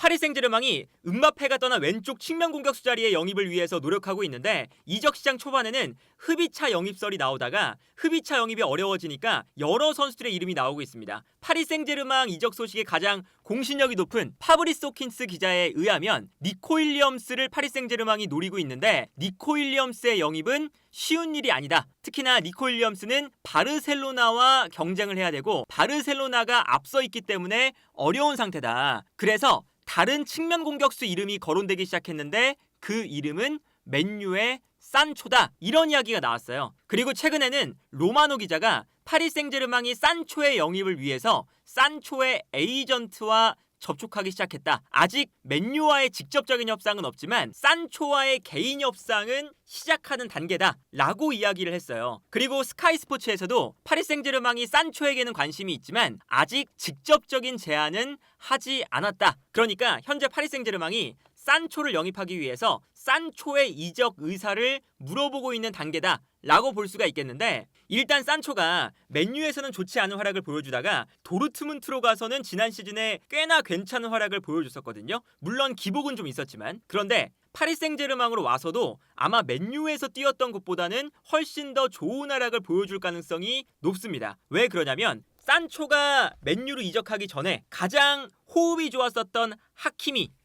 파리 생제르맹이 음바페가 떠난 왼쪽 측면 공격수 자리에 영입을 위해서 노력하고 있는데 이적 시장 초반에는 흡이차 영입설이 나오다가 흡이차 영입이 어려워지니까 여러 선수들의 이름이 나오고 있습니다. 파리 생제르맹 이적 소식에 가장 공신력이 높은 파브리스 호킨스 기자에 의하면 니코 윌리엄스를 파리 생제르맹이 노리고 있는데 니코 윌리엄스의 영입은 쉬운 일이 아니다. 특히나 니코 윌리엄스는 바르셀로나와 경쟁을 해야 되고 바르셀로나가 앞서 있기 때문에 어려운 상태다. 그래서 다른 측면 공격수 이름이 거론되기 시작했는데 그 이름은 맨유의 산초다. 이런 이야기가 나왔어요. 그리고 최근에는 로마노 기자가 파리 생제르맹이 산초의 영입을 위해서 산초의 에이전트와 접촉하기 시작했다. 아직 맨유와의 직접적인 협상은 없지만 산초와의 개인 협상은 시작하는 단계다 라고 이야기를 했어요. 그리고 스카이 스포츠에서도 파리 생제르맹이 산초에게는 관심이 있지만 아직 직접적인 제안은 하지 않았다. 그러니까 현재 파리 생제르맹이 산초를 영입하기 위해서 산초의 이적 의사를 물어보고 있는 단계다 라고 볼 수가 있겠는데, 일단 산초가 맨유에서는 좋지 않은 활약을 보여주다가 도르트문트로 가서는 지난 시즌에 꽤나 괜찮은 활약을 보여줬었거든요. 물론 기복은 좀 있었지만. 그런데 파리 생제르맹으로 와서도 아마 맨유에서 뛰었던 것보다는 훨씬 더 좋은 활약을 보여줄 가능성이 높습니다. 왜 그러냐면 산초가 맨유로 이적하기 전에 가장 호흡이 좋았었던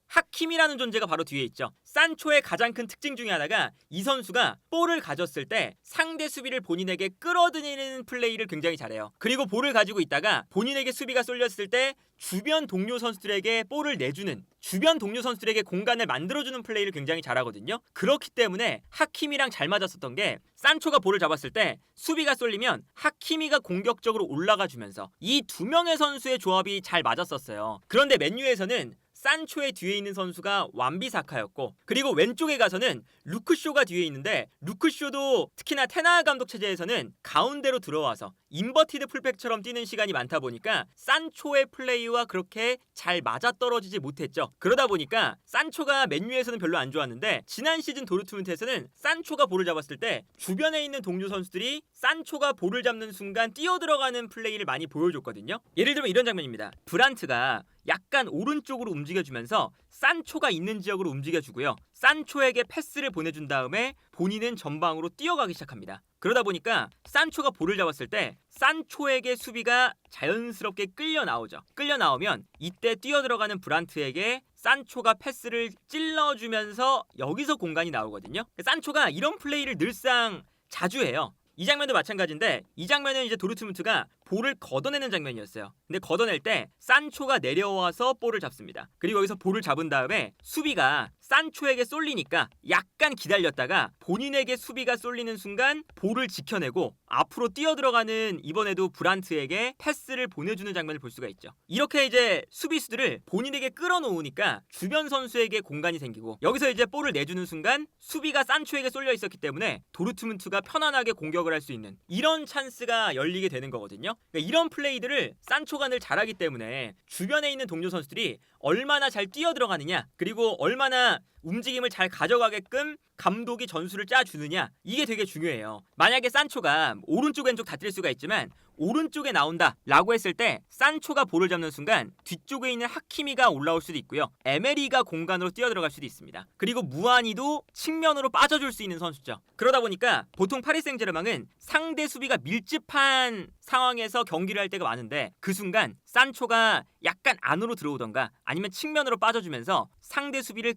하키미라는 존재가 바로 뒤에 있죠. 산초의 가장 큰 특징 중에 하나가 이 선수가 볼을 가졌을 때 상대 수비를 본인에게 끌어들이는 플레이를 굉장히 잘해요. 그리고 볼을 가지고 있다가 본인에게 수비가 쏠렸을 때 주변 동료 선수들에게 볼을 내주는, 주변 동료 선수들에게 공간을 만들어주는 플레이를 굉장히 잘하거든요. 그렇기 때문에 하키미랑 잘 맞았었던 게 산초가 볼을 잡았을 때 수비가 쏠리면 하키미가 공격적으로 올라가 주면서 이 두 명의 선수의 조합이 잘 맞았었어요. 그런데 맨유에서는 산초의 뒤에 있는 선수가 완비사카였고, 그리고 왼쪽에 가서는 루크쇼가 뒤에 있는데 루크쇼도 특히나 테나 감독 체제에서는 가운데로 들어와서 인버티드 풀백처럼 뛰는 시간이 많다 보니까 산초의 플레이와 그렇게 잘 맞아떨어지지 못했죠. 그러다 보니까 산초가 맨유에서는 별로 안 좋았는데 지난 시즌 도르트문트에서는 산초가 볼을 잡았을 때 주변에 있는 동료 선수들이 산초가 볼을 잡는 순간 뛰어들어가는 플레이를 많이 보여줬거든요. 예를 들면 이런 장면입니다. 브란트가 약간 오른쪽으로 움직여주면서 산초가 있는 지역으로 움직여주고요. 산초에게 패스를 보내준 다음에 본인은 전방으로 뛰어가기 시작합니다. 그러다 보니까 산초가 볼을 잡았을 때 산초에게 수비가 자연스럽게 끌려 나오죠. 끌려 나오면 이때 뛰어들어가는 브란트에게 산초가 패스를 찔러주면서 여기서 공간이 나오거든요. 산초가 이런 플레이를 늘상 자주 해요. 이 장면도 마찬가지인데 이 장면은 이제 도르트문트가 볼을 걷어내는 장면이었어요. 근데 걷어낼 때 산초가 내려와서 볼을 잡습니다. 그리고 여기서 볼을 잡은 다음에 수비가 산초에게 쏠리니까 약간 기다렸다가 본인에게 수비가 쏠리는 순간 볼을 지켜내고 앞으로 뛰어들어가는 이번에도 브란트에게 패스를 보내주는 장면을 볼 수가 있죠. 이렇게 이제 수비수들을 본인에게 끌어놓으니까 주변 선수에게 공간이 생기고 여기서 이제 볼을 내주는 순간 수비가 산초에게 쏠려 있었기 때문에 도르트문트가 편안하게 공격을 할 수 있는 이런 찬스가 열리게 되는 거거든요. 그러니까 이런 플레이들을 산초가 늘 잘하기 때문에 주변에 있는 동료 선수들이 얼마나 잘 뛰어들어가느냐, 그리고 얼마나 움직임을 잘 가져가게끔 감독이 전술을 짜주느냐, 이게 되게 중요해요. 만약에 산초가 오른쪽 왼쪽 다 뛸 수가 있지만 오른쪽에 나온다 라고 했을 때 산초가 볼을 잡는 순간 뒤쪽에 있는 하키미가 올라올 수도 있고요. 에메리가 공간으로 뛰어들어갈 수도 있습니다. 그리고 무하니도 측면으로 빠져줄 수 있는 선수죠. 그러다 보니까 보통 파리 생제르맹은 상대 수비가 밀집한 상황에서 경기를 할 때가 많은데 그 순간 산초가 약간 안으로 들어오던가 아니면 측면으로 빠져주면서 상대 수비를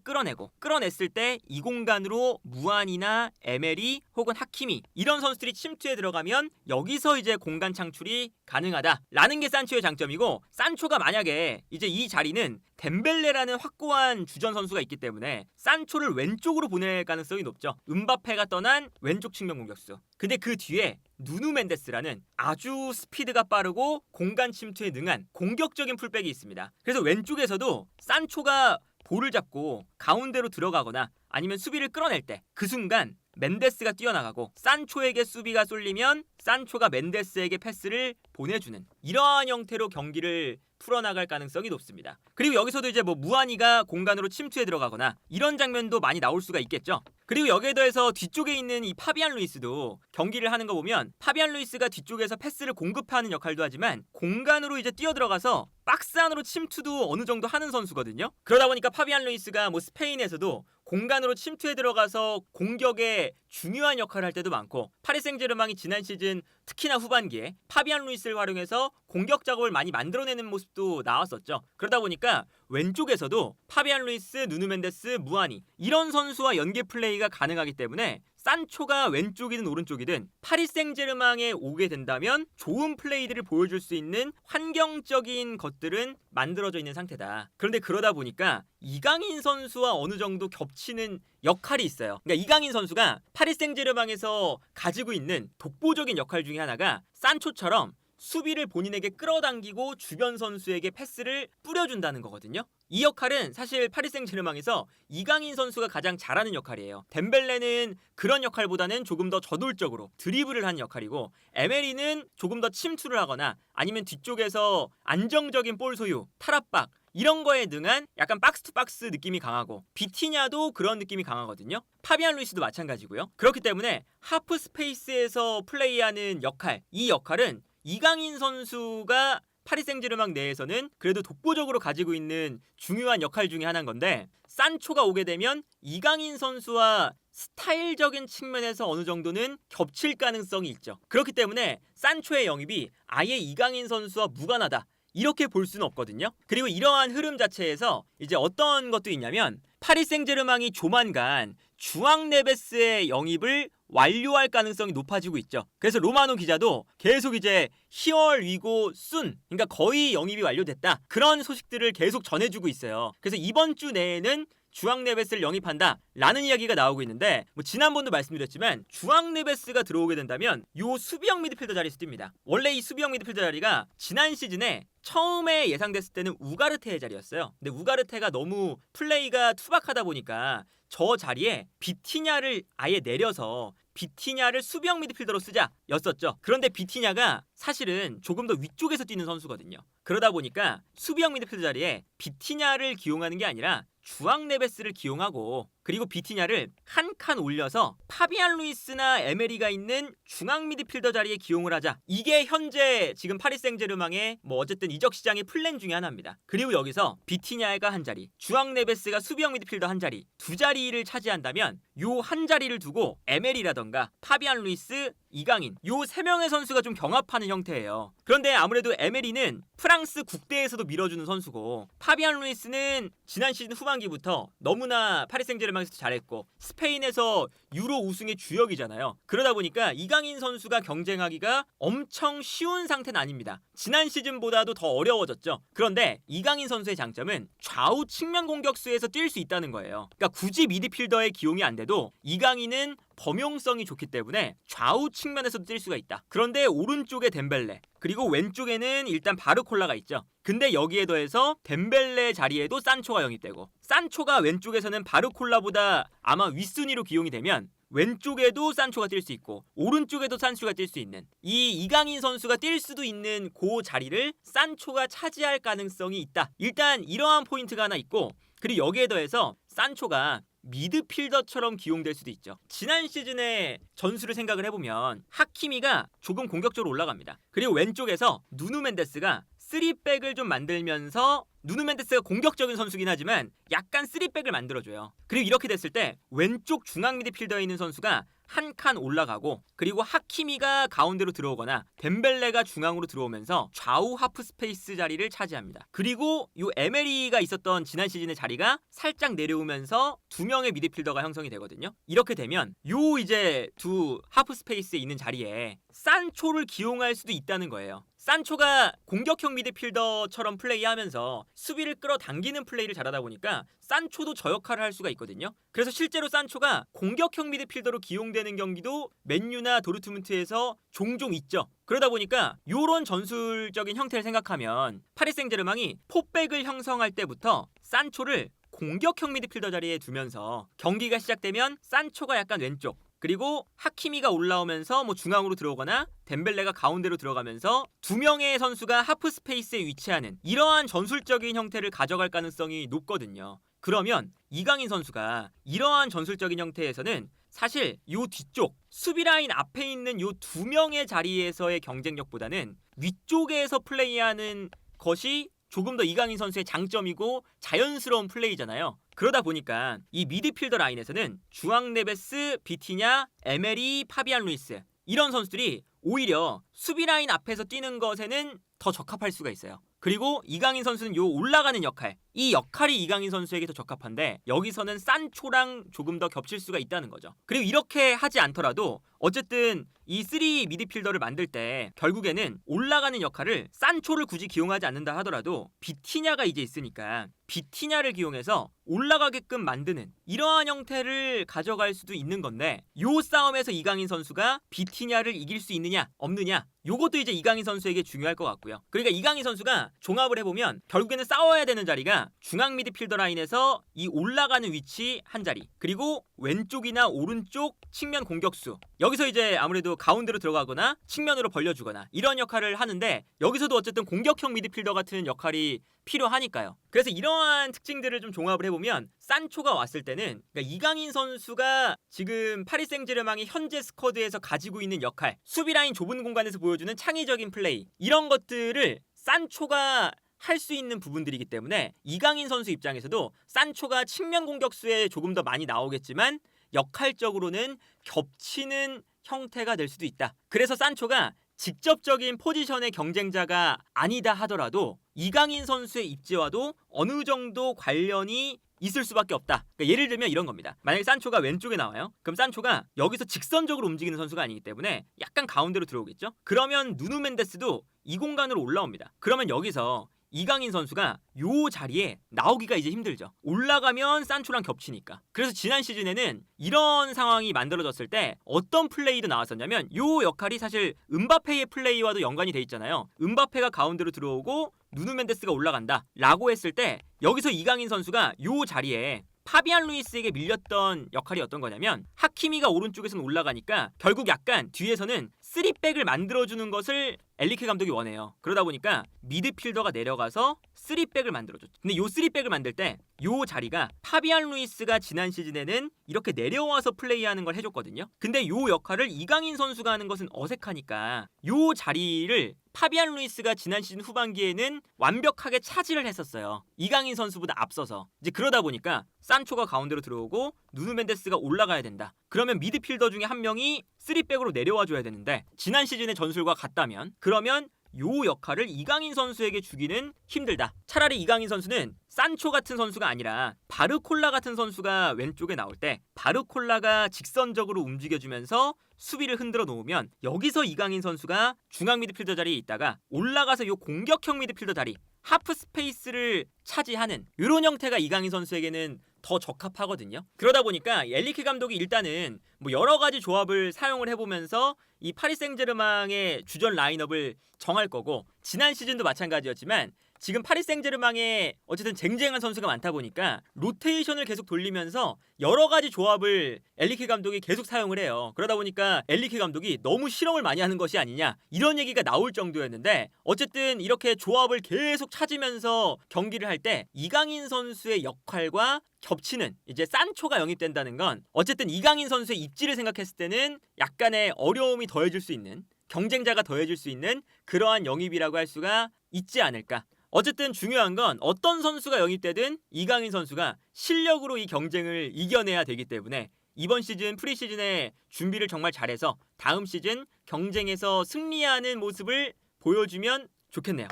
끌어냈을 때 이 공간으로 무한이나 에메리 혹은 하키미 이런 선수들이 침투해 들어가면 여기서 이제 공간 창출이 가능하다라는 게 산초의 장점이고, 산초가 만약에 이제 이 자리는 덴벨레라는 확고한 주전 선수가 있기 때문에 산초를 왼쪽으로 보낼 가능성이 높죠. 음바페가 떠난 왼쪽 측면 공격수. 근데 그 뒤에 누누 멘데스라는 아주 스피드가 빠르고 공간 침투에 능한 공격적인 풀백이 있습니다. 그래서 왼쪽에서도 산초가 볼을 잡고 가운데로 들어가거나 아니면 수비를 끌어낼 때 그 순간 멘데스가 뛰어나가고 산초에게 수비가 쏠리면 산초가 멘데스에게 패스를 보내주는 이러한 형태로 경기를 풀어나갈 가능성이 높습니다. 그리고 여기서도 이제 무아니가 공간으로 침투해 들어가거나 이런 장면도 많이 나올 수가 있겠죠. 그리고 여기에 더해서 뒤쪽에 있는 이 파비안 루이스도 경기를 하는 거 보면 파비안 루이스가 뒤쪽에서 패스를 공급하는 역할도 하지만 공간으로 이제 뛰어들어가서 박스 안으로 침투도 어느 정도 하는 선수거든요. 그러다 보니까 파비안 루이스가 스페인에서도 공간으로 침투해 들어가서 공격에 중요한 역할을 할 때도 많고 파리 생제르맹이 지난 시즌 특히나 후반기에 파비안 루이스를 활용해서 공격 작업을 많이 만들어내는 모습도 나왔었죠. 그러다 보니까 왼쪽에서도 파비안 루이스, 누누 멘데스, 무아니 이런 선수와 연계 플레이가 가능하기 때문에 산초가 왼쪽이든 오른쪽이든 파리 생제르맹에 오게 된다면 좋은 플레이들을 보여줄 수 있는 환경적인 것들은 만들어져 있는 상태다. 그런데 그러다 보니까 이강인 선수와 어느 정도 겹치는 역할이 있어요. 그러니까 이강인 선수가 파리 생제르맹에서 가지고 있는 독보적인 역할 중에 하나가 산초처럼 수비를 본인에게 끌어당기고 주변 선수에게 패스를 뿌려준다는 거거든요. 이 역할은 사실 파리 생제르맹에서 이강인 선수가 가장 잘하는 역할이에요. 덴벨레는 그런 역할보다는 조금 더 저돌적으로 드리블을 하는 역할이고 에메리는 조금 더 침투를 하거나 아니면 뒤쪽에서 안정적인 볼 소유, 탈압박 이런 거에 능한 약간 박스투박스 느낌이 강하고 비티냐도 그런 느낌이 강하거든요. 파비안 루이스도 마찬가지고요. 그렇기 때문에 하프 스페이스에서 플레이하는 역할, 이 역할은 이강인 선수가 파리 생제르맹 내에서는 그래도 독보적으로 가지고 있는 중요한 역할 중에 하나인 건데 산초가 오게 되면 이강인 선수와 스타일적인 측면에서 어느 정도는 겹칠 가능성이 있죠. 그렇기 때문에 산초의 영입이 아예 이강인 선수와 무관하다 이렇게 볼 수는 없거든요. 그리고 이러한 흐름 자체에서 이제 어떤 것도 있냐면 파리 생제르맹이 조만간 주앙 네베스의 영입을 완료할 가능성이 높아지고 있죠. 그래서 로마노 기자도 계속 이제 히얼 위고 순 그러니까 거의 영입이 완료됐다 그런 소식들을 계속 전해주고 있어요. 그래서 이번 주 내에는 주앙 네베스를 영입한다 라는 이야기가 나오고 있는데 지난번도 말씀드렸지만 주앙 네베스가 들어오게 된다면 요 수비형 미드필더 자리에서 뜁니다. 원래 이 수비형 미드필더 자리가 지난 시즌에 처음에 예상됐을 때는 우가르테의 자리였어요. 근데 우가르테가 너무 플레이가 투박하다 보니까 저 자리에 비티냐를 아예 내려서 비티냐를 수비형 미드필더로 쓰자 였었죠. 그런데 비티냐가 사실은 조금 더 위쪽에서 뛰는 선수거든요. 그러다 보니까 수비형 미드필더 자리에 비티냐를 기용하는 게 아니라 주앙 네베스를 기용하고 그리고 비티냐를 한 칸 올려서 파비안 루이스나 에메리가 있는 중앙 미드필더 자리에 기용을 하자. 이게 현재 지금 파리 생제르맹의 어쨌든 이적 시장의 플랜 중에 하나입니다. 그리고 여기서 비티냐가 한 자리, 주앙 네베스가 수비형 미드필더 한 자리, 두 자리를 차지한다면 요 한 자리를 두고 에메리라던가 파비안 루이스, 이강인 요 세 명의 선수가 좀 경합하는 형태예요. 그런데 아무래도 에메리는 프랑스 국대에서도 밀어주는 선수고 파비안 루이스는 지난 시즌 후반기부터 너무나 파리 생제르맹에서 잘했고 스페인에서 유로 우승의 주역이잖아요. 그러다 보니까 이강인 선수가 경쟁하기가 엄청 쉬운 상태는 아닙니다. 지난 시즌보다도 더 어려워졌죠. 그런데 이강인 선수의 장점은 좌우 측면 공격수에서 뛸 수 있다는 거예요. 그러니까 굳이 미드필더에 기용이 안 돼도 이강인은 범용성이 좋기 때문에 좌우 측면에서도 뛸 수가 있다. 그런데 오른쪽에 덴벨레 그리고 왼쪽에는 일단 바르콜라가 있죠. 근데 여기에 더해서 덴벨레 자리에도 산초가 영입되고 산초가 왼쪽에서는 바르콜라보다 아마 윗순위로 기용이 되면 왼쪽에도 산초가 뛸 수 있고 오른쪽에도 산초가 뛸 수 있는 이 이강인 선수가 뛸 수도 있는 그 자리를 산초가 차지할 가능성이 있다. 일단 이러한 포인트가 하나 있고 그리고 여기에 더해서 산초가 미드필더처럼 기용될 수도 있죠. 지난 시즌의 전술을 생각을 해보면 하키미가 조금 공격적으로 올라갑니다. 그리고 왼쪽에서 누누 멘데스가 3백을 좀 만들면서 누누 멘데스가 공격적인 선수긴 하지만 약간 3백을 만들어줘요. 그리고 이렇게 됐을 때 왼쪽 중앙 미드필더에 있는 선수가 한 칸 올라가고 그리고 하키미가 가운데로 들어오거나 덴벨레가 중앙으로 들어오면서 좌우 하프 스페이스 자리를 차지합니다. 그리고 요 에메리가 있었던 지난 시즌의 자리가 살짝 내려오면서 두 명의 미드필더가 형성이 되거든요. 이렇게 되면 요 이제 두 하프 스페이스에 있는 자리에 산초를 기용할 수도 있다는 거예요. 산초가 공격형 미드필더처럼 플레이하면서 수비를 끌어당기는 플레이를 잘하다 보니까 산초도 저 역할을 할 수가 있거든요. 그래서 실제로 산초가 공격형 미드필더로 기용되는 경기도 맨유나 도르트문트에서 종종 있죠. 그러다 보니까 이런 전술적인 형태를 생각하면 파리 생제르맹이 포백을 형성할 때부터 산초를 공격형 미드필더 자리에 두면서 경기가 시작되면 산초가 약간 왼쪽 그리고 하키미가 올라오면서 뭐 중앙으로 들어오거나 덴벨레가 가운데로 들어가면서 두 명의 선수가 하프 스페이스에 위치하는 이러한 전술적인 형태를 가져갈 가능성이 높거든요. 그러면 이강인 선수가 이러한 전술적인 형태에서는 사실 요 뒤쪽 수비 라인 앞에 있는 요 두 명의 자리에서의 경쟁력보다는 위쪽에서 플레이하는 것이 조금 더 이강인 선수의 장점이고 자연스러운 플레이잖아요. 그러다 보니까 이 미드필더 라인에서는 주앙 네베스, 비티냐, 에메리, 파비안 루이스 이런 선수들이 오히려 수비 라인 앞에서 뛰는 것에는 더 적합할 수가 있어요. 그리고 이강인 선수는 요 올라가는 역할, 이 역할이 이강인 선수에게 더 적합한데 여기서는 산초랑 조금 더 겹칠 수가 있다는 거죠. 그리고 이렇게 하지 않더라도 어쨌든 이 3 미드필더를 만들 때 결국에는 올라가는 역할을 산초를 굳이 기용하지 않는다 하더라도 비티냐가 이제 있으니까 비티냐를 기용해서 올라가게끔 만드는 이러한 형태를 가져갈 수도 있는 건데 요 싸움에서 이강인 선수가 비티냐를 이길 수 있느냐 없느냐 요것도 이제 이강인 선수에게 중요할 것 같고요. 그러니까 이강인 선수가 종합을 해보면 결국에는 싸워야 되는 자리가 중앙 미드필더 라인에서 이 올라가는 위치 한 자리 그리고 왼쪽이나 오른쪽 측면 공격수 여기서 이제 아무래도 가운데로 들어가거나 측면으로 벌려주거나 이런 역할을 하는데 여기서도 어쨌든 공격형 미드필더 같은 역할이 필요하니까요. 그래서 이러한 특징들을 좀 종합을 해보면 산초가 왔을 때는 그러니까 이강인 선수가 지금 파리 생제르맹의 현재 스쿼드에서 가지고 있는 역할 수비 라인 좁은 공간에서 보여주는 창의적인 플레이 이런 것들을 산초가 할 수 있는 부분들이기 때문에 이강인 선수 입장에서도 산초가 측면 공격수에 조금 더 많이 나오겠지만 역할적으로는 겹치는 형태가 될 수도 있다. 그래서 산초가 직접적인 포지션의 경쟁자가 아니다 하더라도 이강인 선수의 입지와도 어느 정도 관련이 있을 수밖에 없다. 그러니까 예를 들면 이런 겁니다. 만약에 산초가 왼쪽에 나와요. 그럼 산초가 여기서 직선적으로 움직이는 선수가 아니기 때문에 약간 가운데로 들어오겠죠. 그러면 누누 멘데스도 이 공간으로 올라옵니다. 그러면 여기서 이강인 선수가 요 자리에 나오기가 이제 힘들죠. 올라가면 산초랑 겹치니까. 그래서 지난 시즌에는 이런 상황이 만들어졌을 때 어떤 플레이도 나왔었냐면 요 역할이 사실 음바페의 플레이와도 연관이 돼 있잖아요. 음바페가 가운데로 들어오고 누누 멘데스가 올라간다 라고 했을 때 여기서 이강인 선수가 요 자리에 파비안 루이스에게 밀렸던 역할이 어떤 거냐면 하키미가 오른쪽에서는 올라가니까 결국 약간 뒤에서는 3백을 만들어주는 것을 엘리케 감독이 원해요. 그러다 보니까 미드필더가 내려가서 3백을 만들어줬죠. 근데 요 3백을 만들 때 요 자리가 파비안 루이스가 지난 시즌에는 이렇게 내려와서 플레이하는 걸 해줬거든요. 근데 요 역할을 이강인 선수가 하는 것은 어색하니까 요 자리를 파비안 루이스가 지난 시즌 후반기에는 완벽하게 차지를 했었어요. 이강인 선수보다 앞서서. 이제 그러다 보니까 산초가 가운데로 들어오고 누누 멘데스가 올라가야 된다. 그러면 미드필더 중에 한 명이 3백으로 내려와 줘야 되는데 지난 시즌의 전술과 같다면 그러면 요 역할을 이강인 선수에게 주기는 힘들다. 차라리 이강인 선수는 산초 같은 선수가 아니라 바르콜라 같은 선수가 왼쪽에 나올 때 바르콜라가 직선적으로 움직여주면서 수비를 흔들어 놓으면 여기서 이강인 선수가 중앙 미드필더 자리에 있다가 올라가서 요 공격형 미드필더 자리 하프 스페이스를 차지하는 이런 형태가 이강인 선수에게는 더 적합하거든요. 그러다 보니까 엘리케 감독이 일단은 뭐 여러 가지 조합을 사용을 해보면서 이 파리 생제르맹의 주전 라인업을 정할 거고 지난 시즌도 마찬가지였지만 지금 파리 생제르맹에 어쨌든 쟁쟁한 선수가 많다 보니까 로테이션을 계속 돌리면서 여러 가지 조합을 엘리케 감독이 계속 사용을 해요. 그러다 보니까 엘리케 감독이 너무 실험을 많이 하는 것이 아니냐 이런 얘기가 나올 정도였는데 어쨌든 이렇게 조합을 계속 찾으면서 경기를 할 때 이강인 선수의 역할과 겹치는 이제 산초가 영입된다는 건 어쨌든 이강인 선수의 입지를 생각했을 때는 약간의 어려움이 더해질 수 있는 경쟁자가 더해질 수 있는 그러한 영입이라고 할 수가 있지 않을까. 어쨌든 중요한 건 어떤 선수가 영입되든 이강인 선수가 실력으로 이 경쟁을 이겨내야 되기 때문에 이번 시즌 프리시즌에 준비를 정말 잘해서 다음 시즌 경쟁에서 승리하는 모습을 보여주면 좋겠네요.